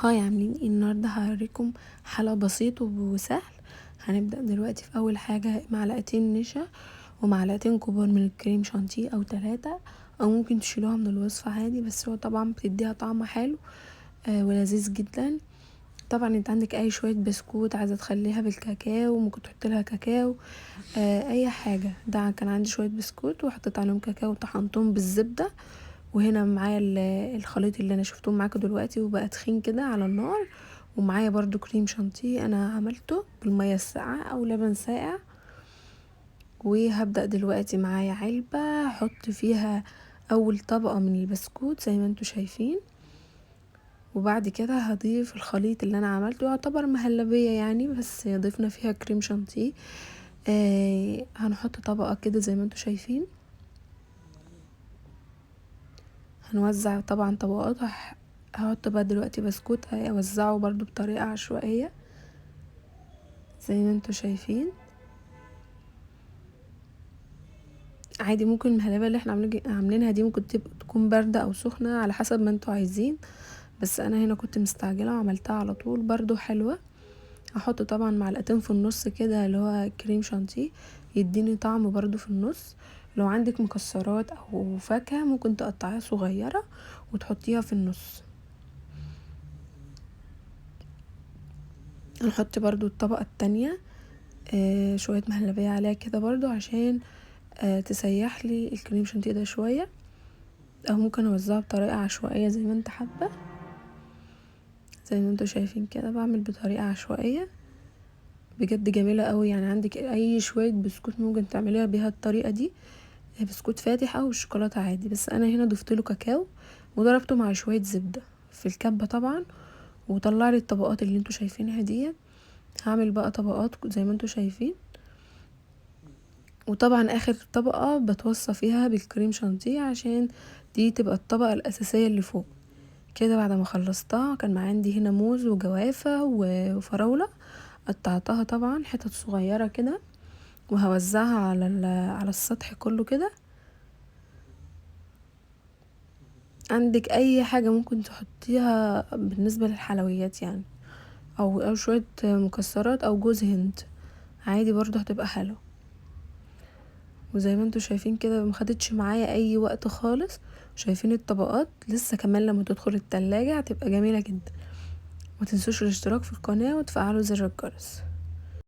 هاي، عاملين ايه؟ النهارده هوريكم حلا بسيط وسهل. هنبدأ دلوقتي في اول حاجة معلقتين نشا ومعلقتين كبار من الكريم شانتيه او 3، او ممكن تشيلوها من الوصفة عادي، بس هو طبعا بتديها طعم حلو ولذيذ جدا. طبعا انت عندك اي شوية بسكوت عايزة تخليها بالكاكاو، ممكن تحط لها كاكاو اي حاجة. ده كان عندي شوية بسكوت وحطيت عليهم كاكاو وطحنتهم بالزبدة. وهنا معايا الخليط اللي انا شفتوه معاكم دلوقتي وبقى تخين كده على النار. ومعايا برضو كريم شانتيه انا عملته بالمية الساقعة او لبن ساقع. وهبدأ دلوقتي معايا علبة احط فيها اول طبقة من البسكوت زي ما انتوا شايفين، وبعد كده هضيف الخليط اللي انا عملته، يعتبر مهلبية يعني، بس ضفنا فيها كريم شانتيه. هنحط طبقة كده زي ما انتوا شايفين. هنوزع طبعا طبقات. هحط بقى دلوقتي بسكوت اوزعه برضو بطريقة عشوائية زي ما انتوا شايفين. عادي ممكن المهلبية اللي احنا عاملينها دي ممكن تكون باردة او سخنة على حسب ما انتوا عايزين، بس انا هنا كنت مستعجلة وعملتها على طول برضو حلوة. هحط طبعا معلقتين في النص كده اللي هو كريم شانتيه يديني طعم برضو في النص. لو عندك مكسرات او فاكهة ممكن تقطعيها صغيرة وتحطيها في النص. هنحط برضو الطبقة التانية شوية مهلبية عليها كده برضو عشان تسيح لي الكريم شانتيه ده شوية، او ممكن اوزعه بطريقة عشوائية زي ما انت حابة. زي ما انتوا شايفين كده بعمل بطريقة عشوائية بجد جميلة قوي. يعني عندك اي شوية بسكوت ممكن تعمليها بيها الطريقة دي، بسكوت فاتح او الشوكولاتة عادي، بس انا هنا ضفت له كاكاو وضربته مع شوية زبدة في الكبة طبعا، وطلع لي الطبقات اللي انتوا شايفينها دي. هعمل بقى طبقات زي ما انتوا شايفين، وطبعا اخر طبقة بتوصى فيها بالكريم شانتيه عشان دي تبقى الطبقة الاساسية اللي فوق. كده بعد ما خلصتها كان عندي هنا موز وجوافة وفراولة، قطعتها طبعا حتت صغيرة كده وهوزعها على السطح كله كده. عندك اي حاجة ممكن تحطيها بالنسبة للحلويات يعني، او شوية مكسرات او جوز هند عادي برضو هتبقى حلو. وزي ما انتوا شايفين كده مخدتش معايا اي وقت خالص. شايفين الطبقات لسه كمان لما تدخل التلاجة هتبقى جميلة جدا. ما تنسوش الاشتراك في القناة وتفعلوا زر الجرس.